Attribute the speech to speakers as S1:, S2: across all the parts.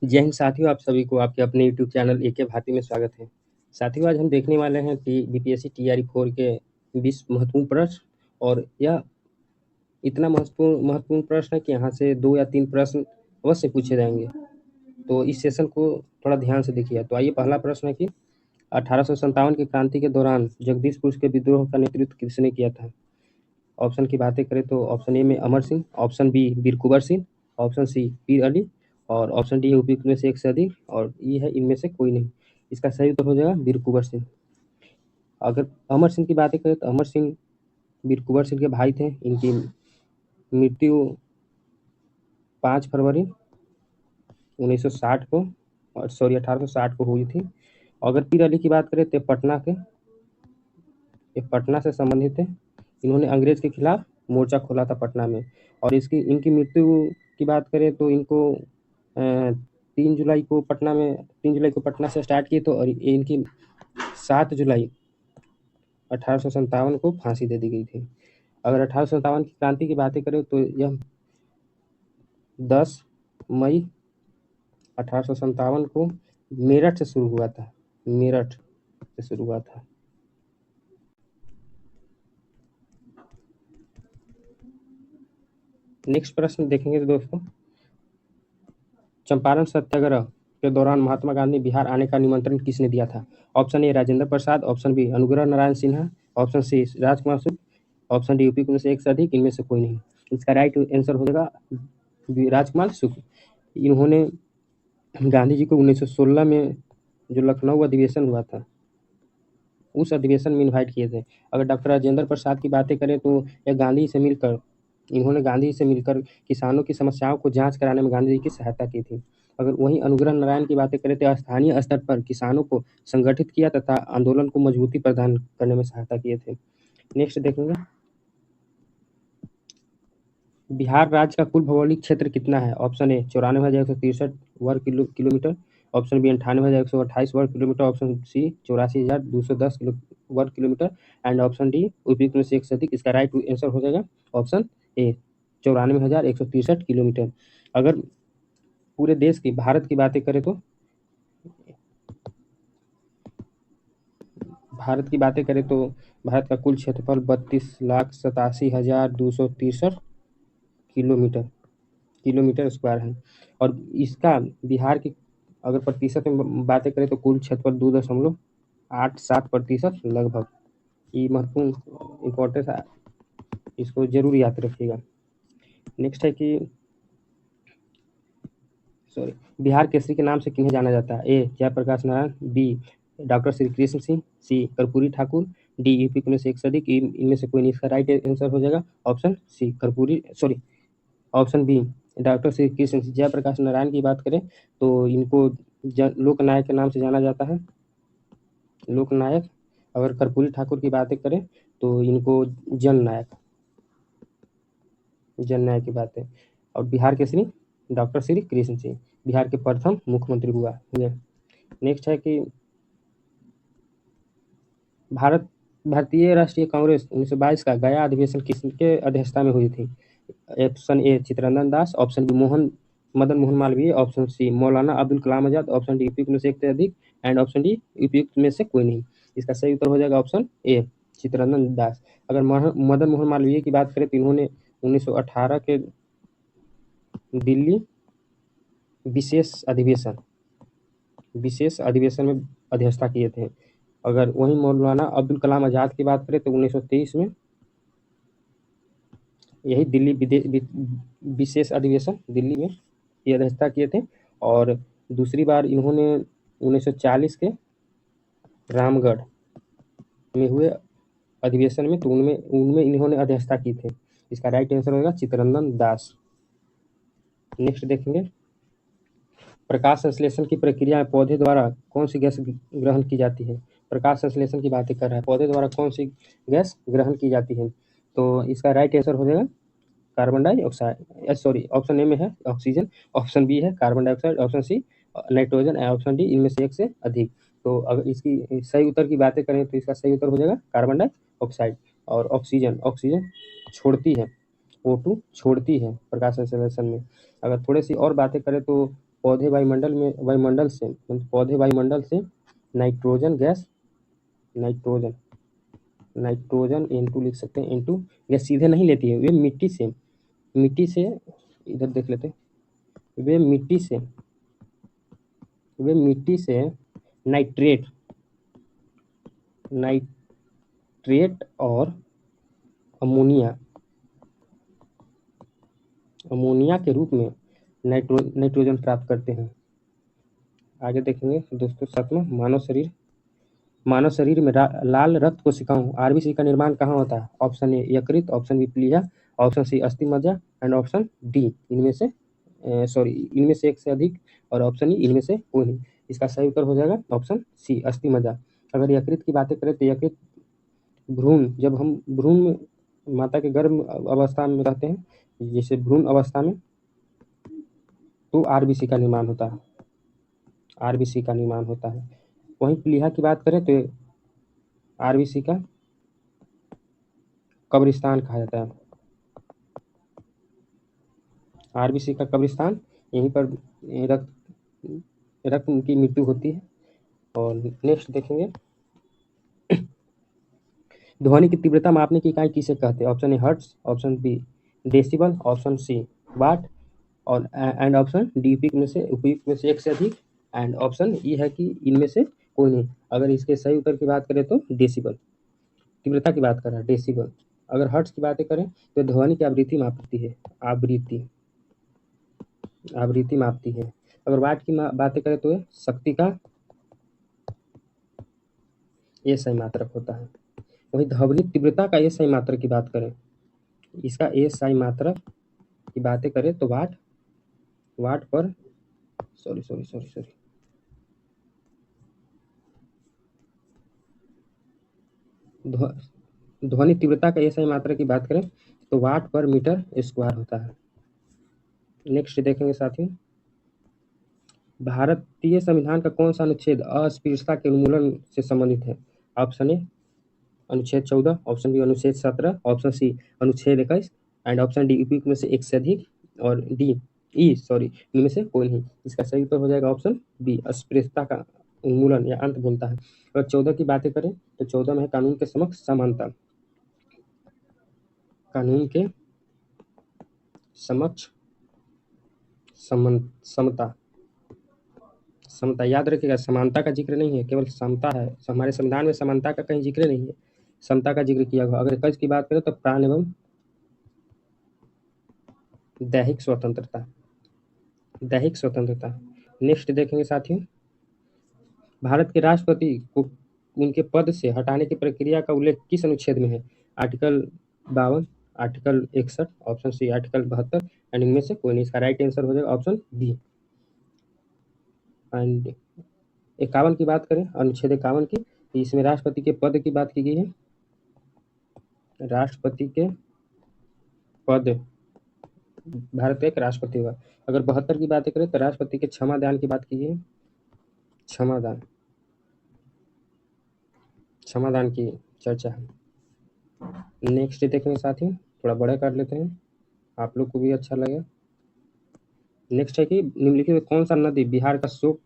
S1: जय हिंद साथियों, आप सभी को आपके अपने यूट्यूब चैनल एके भारती में स्वागत है। साथियों, आज हम देखने वाले हैं बीपीएससी टीआरई 4 के 20 महत्वपूर्ण प्रश्न। और यह इतना महत्वपूर्ण प्रश्न है कि यहाँ से 2 या 3 प्रश्न अवश्य पूछे जाएंगे। तो इस सेशन को थोड़ा ध्यान से देखिए। तो आइए, पहला प्रश्न है कि 1857 की क्रांति के दौरान जगदीशपुर के विद्रोह का नेतृत्व किसने किया था? ऑप्शन की बातें करें तो ऑप्शन ए में अमर सिंह, ऑप्शन बी वीर कुंवर सिंह, ऑप्शन सी पीर अली और ऑप्शन डी उपयुक्त में से एक से अधिक और ये है इनमें से कोई नहीं। इसका सही उत्तर हो जाएगा वीर कुंवर सिंह। अगर अमर सिंह की बातें करें तो अमर सिंह वीर कुंवर सिंह के भाई थे। इनकी मृत्यु 5 फरवरी 1960 को और 1860 को हुई थी। अगर पीर अली की बात करें तो पटना से संबंधित थे। इन्होंने अंग्रेज के खिलाफ मोर्चा खोला था पटना में। और इनकी मृत्यु की बात करें तो इनको 3 जुलाई को पटना से स्टार्ट किए तो और इनकी 7 जुलाई 1857 को फांसी दे दी गई थी। अगर 1857 की क्रांति की बातें करें तो यह 10 मई 1857 को मेरठ से शुरू हुआ था। नेक्स्ट प्रश्न देखेंगे तो दोस्तों, चंपारण सत्याग्रह के दौरान महात्मा गांधी बिहार आने का निमंत्रण किसने दिया था? Option A Rajendra Prasad, option B Anugrah Narayan Sinha, option C Rajkumar Shukla, option D यूपी में से एक से अधिक, इनमें से कोई नहीं। इसका राइट आंसर हो जाएगा राजकुमार शुक्ल। इन्होंने गांधी जी को 1916 में जो लखनऊ अधिवेशन हुआ था उस अधिवेशन में इन्वाइट किए थे। अगर डॉक्टर राजेंद्र प्रसाद की बातें करें तो यह इन्होंने गांधी जी से मिलकर किसानों की समस्याओं को जांच कराने में गांधी जी की सहायता की थी। अगर वहीं अनुग्रह नारायण की बातें करें तो स्थानीय स्तर पर किसानों को संगठित किया तथा आंदोलन को मजबूती प्रदान करने में सहायता किए थे। नेक्स्ट देखेंगे, बिहार राज्य का कुल भौगोलिक क्षेत्र कितना है? ऑप्शन ए 94,163 वर्ग किलोमीटर, ऑप्शन बी 98,128 वर्ग किलोमीटर, ऑप्शन सी 84,210 वर्ग किलोमीटर एंड ऑप्शन डी उपयुक्त में से एक से अधिक। इसका राइट आंसर हो जाएगा ऑप्शन ए 94,163 किलोमीटर। अगर पूरे देश की भारत की बातें करें तो भारत का कुल क्षेत्रफल 32,87,263 किलोमीटर स्क्वायर है। और इसका बिहार की अगर प्रतिशत में बातें करें तो कुल क्षेत्रफल 2.87% लगभग। ये महत्वपूर्ण इम्पोर्टेंस है, इसको जरूर याद रखिएगा। नेक्स्ट है कि बिहार केसरी के नाम से किन्हें जाना जाता है? ए जयप्रकाश नारायण, बी डॉक्टर श्री कृष्ण सिंह, सी कर्पूरी ठाकुर, डी यूपी में से एक से अधिक, इनमें से कोई नहीं। इसका राइट आंसर हो जाएगा option C option B doctor Shri Krishna. Jayaprakash Narayan की बात करें तो इनको लोकनायक के नाम से जाना जाता है, लोकनायक। अगर कर्पूरी ठाकुर की बातें करें तो इनको जननायक की बातें। और बिहार केसरी डॉक्टर श्री कृष्ण सिंह बिहार के प्रथम मुख्यमंत्री हुआ। नेक्स्ट है कि भारतीय राष्ट्रीय कांग्रेस 1922 का गया अधिवेशन किसके अध्यक्षता में हुई थी? Option A Chittaranjan Das, option B Madan Mohan Malviya, option C Maulana Abdul Kalam Azad, option D उपयुक्त में से एक से अधिक एंड ऑप्शन डी उपयुक्त में से कोई नहीं। इसका सही उत्तर हो जाएगा ऑप्शन ए चित्तरंजन दास। अगर मदन मोहन मालवीय की बात करें तो इन्होंने 1918 के दिल्ली विशेष अधिवेशन में अध्यक्षता किए थे। अगर वहीं मौलाना अब्दुल कलाम आजाद की बात करें तो 1923 में यही दिल्ली विशेष अधिवेशन दिल्ली में ये अध्यक्षता किए थे। और दूसरी बार इन्होंने 1940 के रामगढ़ में हुए अधिवेशन में तो उनमें इन्होंने अध्यक्षता की थी। इसका राइट आंसर होगा चित्तरंजन दास। नेक्स्ट देखेंगे, प्रकाश संश्लेषण की प्रक्रिया में पौधे द्वारा कौन सी गैस ग्रहण की जाती है? प्रकाश संश्लेषण की बातें कर रहा है, पौधे द्वारा कौन सी गैस ग्रहण की जाती है? तो इसका राइट आंसर हो जाएगा कार्बन डाइऑक्साइड। ऑप्शन ए में है ऑक्सीजन, ऑप्शन बी है carbon dioxide, option C nitrogen, option D इनमें से एक से अधिक। तो अगर इसकी सही उत्तर की बातें करें तो इसका सही उत्तर हो जाएगा कार्बन डाइऑक्साइड। और ऑक्सीजन छोड़ती है, O2 छोड़ती है प्रकाश संश्लेषण में। अगर थोड़ी सी और बातें करें तो पौधे वायुमंडल से पौधे वायुमंडल से नाइट्रोजन गैस नाइट्रोजन N2 लिख सकते हैं। N2 गैस सीधे नहीं लेती है, वे मिट्टी से इधर देख लेते हैं, वे मिट्टी से नाइट्रेट और अमोनिया के रूप में नाइट्रोजन प्राप्त करते हैं। आगे देखेंगे दोस्तों, 7वां मानव शरीर में लाल रक्त कोशिकाओं आरबीसी का निर्माण कहाँ होता है? ऑप्शन ए यकृत, ऑप्शन बी प्लीहा, ऑप्शन सी अस्थि मज्जा एंड ऑप्शन डी इनमें से एक से अधिक और ऑप्शन ई इनमें से कोई नहीं। इसका सही उत्तर हो जाएगा ऑप्शन सी अस्थि मज्जा। अगर यकृत की बातें करें तो यकृत जब हम भ्रूण में माता के गर्भ अवस्था में रहते हैं, जैसे भ्रूण अवस्था में, तो आरबीसी का निर्माण होता है। वहीं प्लीहा की बात करें तो आरबीसी का कब्रिस्तान कहा जाता है। आरबीसी का कब्रिस्तान, यहीं पर रक्त की मृत्यु होती है। और नेक्स्ट देखेंगे, ध्वनि की तीव्रता मापने की इकाई किसे कहते हैं? Option A hertz, option B decibel, option C watt और एंड ऑप्शन डी उपयुक्त में से एक से अधिक एंड ऑप्शन ई है कि इनमें से कोई नहीं। अगर इसके सही उत्तर की बात करें तो डेसिबल, तीव्रता की बात कर रहा है डेसिबल। अगर हर्ट्ज की बातें करें तो ध्वनि की आवृत्ति मापती है, आवृत्ति मापती है। अगर वाट की बातें करें तो शक्ति का एसआई मात्रक होता है। वही ध्वनि तीव्रता का एसआई मात्रक की बात करें, इसका एसआई मात्रक की बातें करें तो वाट पर ध्वनि तीव्रता का एसआई मात्रक की बात करें तो वाट पर मीटर स्क्वायर होता है। नेक्स्ट देखेंगे साथियों, भारतीय संविधान का कौन सा अनुच्छेद अस्पृश्यता के उन्मूलन से संबंधित है? ऑप्शन ए अनुच्छेद 14, ऑप्शन बी अनुच्छेद 17, ऑप्शन सी अनुच्छेद 21 एंड ऑप्शन डी उपयुक्त में से एक से अधिक और इनमें से कोई नहीं। इसका सही उत्तर हो जाएगा ऑप्शन बी अस्पृश्यता का उन्मूलन या अंत बोलता है। अगर 14 की बातें करें तो 14 में है कानून के समक्ष समानता, कानून के समक्ष समता। याद रखिएगा, समानता का जिक्र नहीं है, केवल समता है। हमारे संविधान में समानता का कहीं जिक्र नहीं है, समता का जिक्र किया हुआ। अगर 21 की बात करें तो प्राण एवं दैहिक स्वतंत्रता। नेक्स्ट देखेंगे साथियों, भारत के राष्ट्रपति को उनके पद से हटाने की प्रक्रिया का उल्लेख किस अनुच्छेद में है? Article 52, article 61, option C article 72 and इनमें से कोई नहीं। इसका राइट आंसर हो जाएगा ऑप्शन बी। एंड 51 की बात करें, अनुच्छेद 51 की, तो इसमें राष्ट्रपति के पद की बात की गई है। राष्ट्रपति के पद, भारत एक राष्ट्रपति हुआ। अगर 72 की बातें करें तो राष्ट्रपति के क्षमादान की बात की गई है, क्षमादान की चर्चा है। नेक्स्ट देखेंगे साथियों, थोड़ा बड़ा कर लेते हैं, आप लोग को भी अच्छा लगे। नेक्स्ट है कि निम्नलिखित में कौन सा नदी बिहार का शोक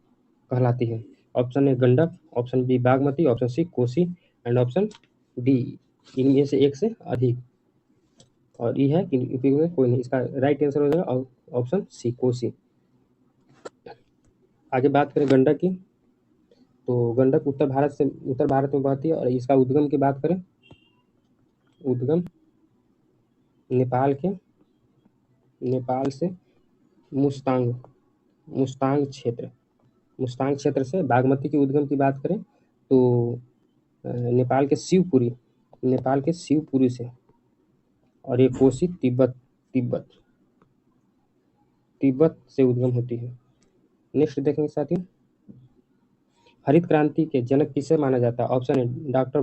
S1: कहलाती है? Option A Gandak, option B Bagmati, option C Kosi and option D इनमें से एक से अधिक और ये है कि उपयोग में कोई नहीं। इसका राइट आंसर हो जाएगा ऑप्शन सी कोसी। आगे बात करें गंडक की, तो गंडक उत्तर भारत में बहती है और इसका उद्गम की बात करें, उद्गम नेपाल से मुस्तांग क्षेत्र से। बागमती की उद्गम की बात करें तो नेपाल के शिवपुरी से और ये कोसी तिब्बत से उद्गम होती है। नेक्स्ट देखेंगे साथियों, हरित क्रांति के जनक किसे माना जाता है? Option A doctor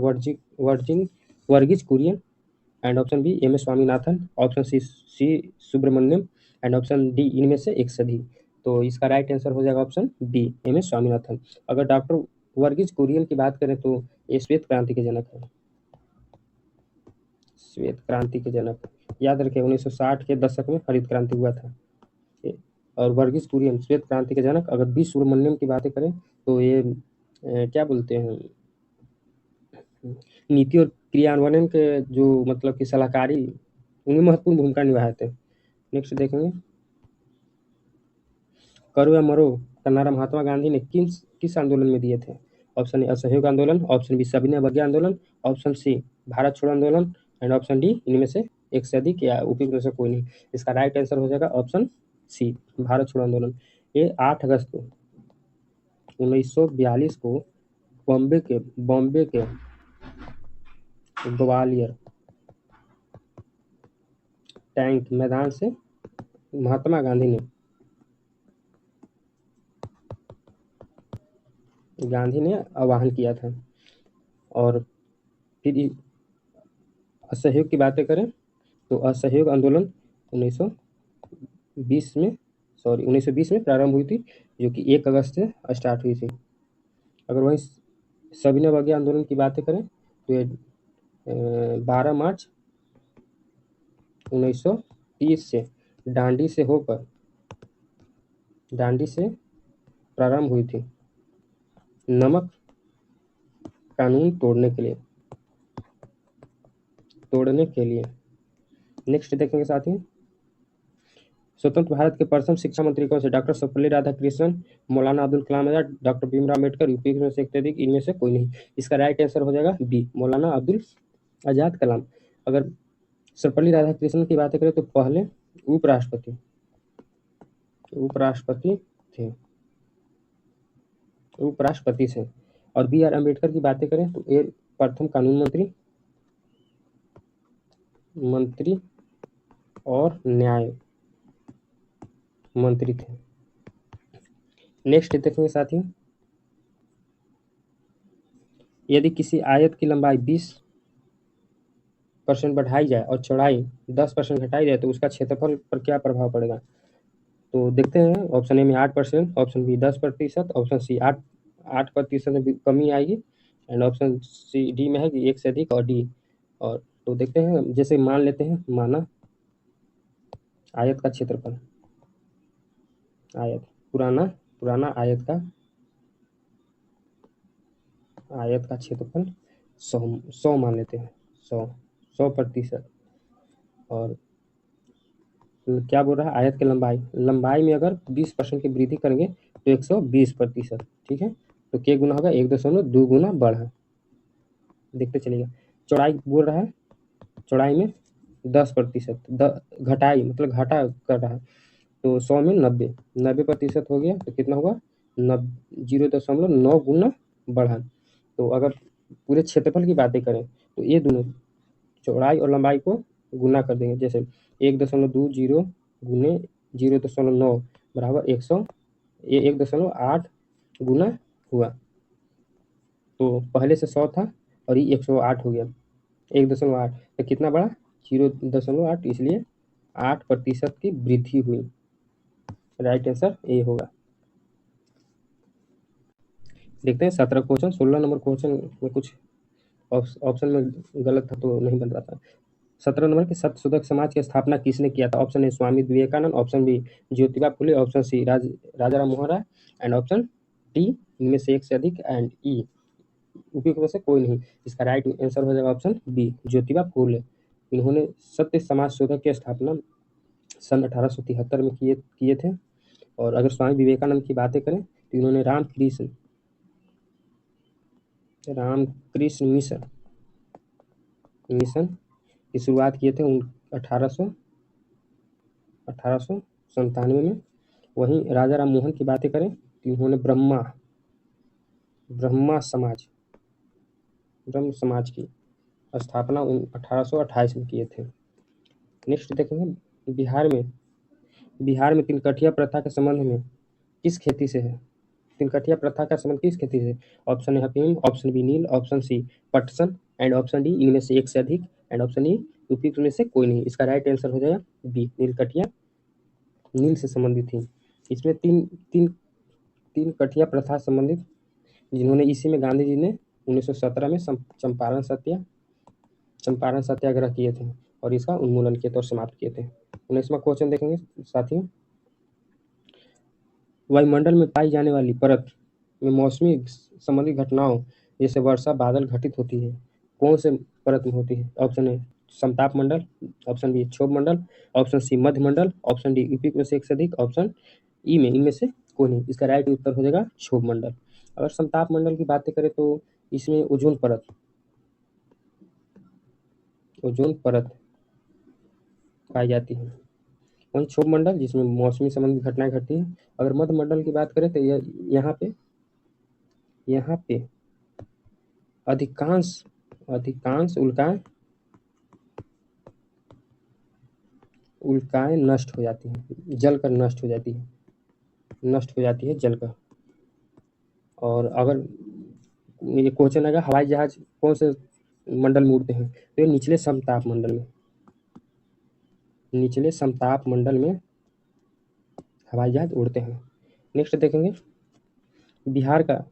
S1: Verghese Kurien and option B M S Swaminathan, option C Subramaniam and option D इनमें से एक से अधिक। तो इसका राइट आंसर हो जाएगा option B M S Swaminathan. अगर डॉक्टर वर्गीज कुरियन की बात करें तो ये श्वेत क्रांति के जनक है, याद रखें 1960 के दशक में हरित क्रांति हुआ था। और वर्गीस कुरियन श्वेत क्रांति के जनक। अगर बी सुब्रमण्यम की बातें करें तो ये क्या बोलते हैं, नीति और क्रियान्वयन के जो मतलब कि सलाहकारी, उनमें महत्वपूर्ण भूमिका निभाए थे। नेक्स्ट देखेंगे, करो या मरो का नारा महात्मा गांधी ने किस किस आंदोलन में दिए थे? ऑप्शन ए असहयोग आंदोलन, ऑप्शन बी सविनय अवज्ञा आंदोलन, ऑप्शन सी भारत छोड़ो आंदोलन एंड ऑप्शन डी इनमें से एक से अधिक या उपयुक्त में से कोई नहीं। इसका राइट आंसर हो जाएगा ऑप्शन सी भारत छोड़ो आंदोलन। ये 8 अगस्त को 1942 को बॉम्बे के ग्वालियर टैंक मैदान से महात्मा गांधी ने आह्वान किया था। और फिर असहयोग की बातें करें तो असहयोग आंदोलन 1920 में प्रारंभ हुई थी, जो कि 1 अगस्त से स्टार्ट हुई थी। अगर वहीं सविनय अवज्ञा आंदोलन की बातें करें तो ये 12 मार्च 1930 से डांडी से प्रारंभ हुई थी, नमक कानून तोड़ने के लिए। नेक्स्ट देखेंगे साथी, स्वतंत्र भारत के प्रथम शिक्षा मंत्री कौन से? डॉक्टर सर्वपल्ली राधाकृष्णन, मौलाना अब्दुल कलाम आजाद, डॉक्टर भीमराव अम्बेडकर, यूपी में से अत्यधिक इनमें से कोई नहीं। इसका राइट आंसर हो जाएगा बी मौलाना अब्दुल आजाद कलाम। अगर सर्वपल्ली राधाकृष्णन की बातें करें तो पहले उपराष्ट्रपति थे। और बी आर अम्बेडकर की बातें करें तो ये प्रथम कानून मंत्री और न्याय मंत्री थे। नेक्स्ट देखेंगे साथी, यदि किसी आयत की लंबाई 20% बढ़ाई जाए और चौड़ाई 10% घटाई जाए तो उसका क्षेत्रफल पर क्या प्रभाव पड़ेगा? तो देखते हैं, ऑप्शन ए में 8%, ऑप्शन बी 10%, ऑप्शन सी 8% में कमी आएगी एंड ऑप्शन सी डी में है कि 1 से अधिक और डी। और तो देखते हैं, जैसे मान लेते हैं, माना आयत का क्षेत्रफल, पुराना आयत का क्षेत्रफल 100 मान लेते हैं, 100%। और क्या बोल रहा है, आयत की लंबाई में अगर 20% की वृद्धि करेंगे तो 120%। ठीक है, तो क्या गुना होगा? 1.2 गुना बढ़ा। देखते चलिएगा, चौड़ाई बोल रहा है, चौड़ाई में 10% घटाई मतलब घाटा कर रहा है, तो 100 में 90% हो गया, तो कितना होगा? 0.9 गुना बढ़ा। तो अगर पूरे क्षेत्रफल की बातें करें तो ये दोनों चौड़ाई और लंबाई को गुना कर देंगे, जैसे 1.20 गुने 0.9 बराबर 100, ये 1.8 गुना हुआ। तो पहले से 100 था और ये 108 हो गया, 1.8 तो कितना बढ़ा? 0.8, इसलिए 8% की वृद्धि हुई। राइट आंसर ए होगा। देखते हैं 17 क्वेश्चन, 16 नंबर क्वेश्चन में कुछ ऑप्शन में गलत था तो नहीं बन रहा था। 17 नंबर के सत्यशोधक समाज की स्थापना किसने किया था? Option A Swami Vivekananda, option B Jyotiba Phule, option C Raja Ram Mohan Roy and option D इनमें से एक से अधिक एंड ई उपयुक्त में से कोई नहीं। इसका राइट आंसर हो जाएगा ऑप्शन बी ज्योतिबा फुले। इन्होंने सत्य समाज शोधक की स्थापना सन 1873 में किए थे। और अगर स्वामी विवेकानंद की बातें करें तो इन्होंने रामकृष्ण मिशन की शुरुआत किए थे 1897 में। वहीं राजा राम मोहन की बातें करें तो इन्होंने ब्रह्म समाज की स्थापना 1828 में किए थे। नेक्स्ट देखेंगे, बिहार में तिनकठिया प्रथा के संबंध में किस खेती से है? तिनकठिया प्रथा का संबंध किस खेती से? ऑप्शन ए अफीम, option B Neil, option C पटसन एंड ऑप्शन डी इनमें से एक से अधिक एंड ऑप्शन ई उपयुक्त में से कोई नहीं। इसका राइट आंसर हो जाएगा बी नीलकठिया, नील से संबंधित थी। इसमें तीन कठिया प्रथा संबंधित, जिन्होंने इसी में गांधी जी ने 1917 में चंपारण सत्याग्रह किए थे और इसका उन्मूलन किए थे और समाप्त किए थे। 19वां क्वेश्चन देखेंगे साथियों, वायुमंडल में पाई जाने वाली परत में मौसमी संबंधी घटनाओं जैसे वर्षा बादल घटित होती है कौन से परत में होती है? ऑप्शन ए समताप मंडल, ऑप्शन बी क्षोभ मंडल, ऑप्शन सी मध्य मंडल, ऑप्शन डी यूपी में से एक से अधिक, ऑप्शन ई में इनमें से कोई नहीं। इसका राइट उत्तर हो जाएगा क्षोभ मंडल। अगर समताप मंडल की बातें करें तो इसमें ओजोन परत पाई जाती है। वहीं क्षोभ मंडल जिसमें मौसमी संबंधी घटनाएं घटती हैं। अगर मध्य मंडल की बात करें तो यहाँ पे अधिकांश उल्काएं नष्ट हो जाती हैं, जलकर नष्ट हो जाती है जलकर। और अगर ये क्वेश्चन आएगा हवाई जहाज कौन से मंडल में उड़ते हैं तो ये निचले समताप मंडल में हवाई जहाज उड़ते हैं। नेक्स्ट देखेंगे बिहार का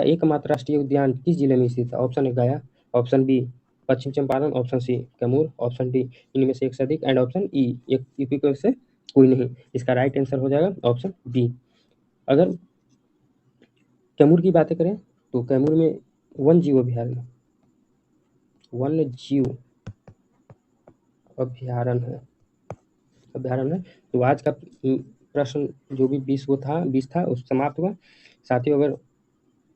S1: एकमात्र राष्ट्रीय उद्यान किस जिले में स्थित है? Option A Gaya, option B Paschim Champaran, option C Kaimur, option D इनमें से एक से अधिक एंड ऑप्शन ई एक यूपी को से कोई नहीं। इसका राइट आंसर हो जाएगा ऑप्शन बी। अगर कैमूर की बातें करें तो कैमूर में वन्य जीव अभ्यारण्य है। तो आज का प्रश्न जो भी 20 था उस समाप्त हुआ। साथियों अगर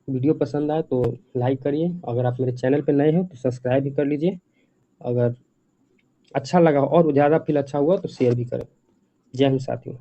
S1: वीडियो पसंद आए तो लाइक करिए, अगर आप मेरे चैनल पे नए हो तो सब्सक्राइब भी कर लीजिए, अगर अच्छा लगा और ज़्यादा फील अच्छा हुआ तो शेयर भी करें। जय हिंद साथियों।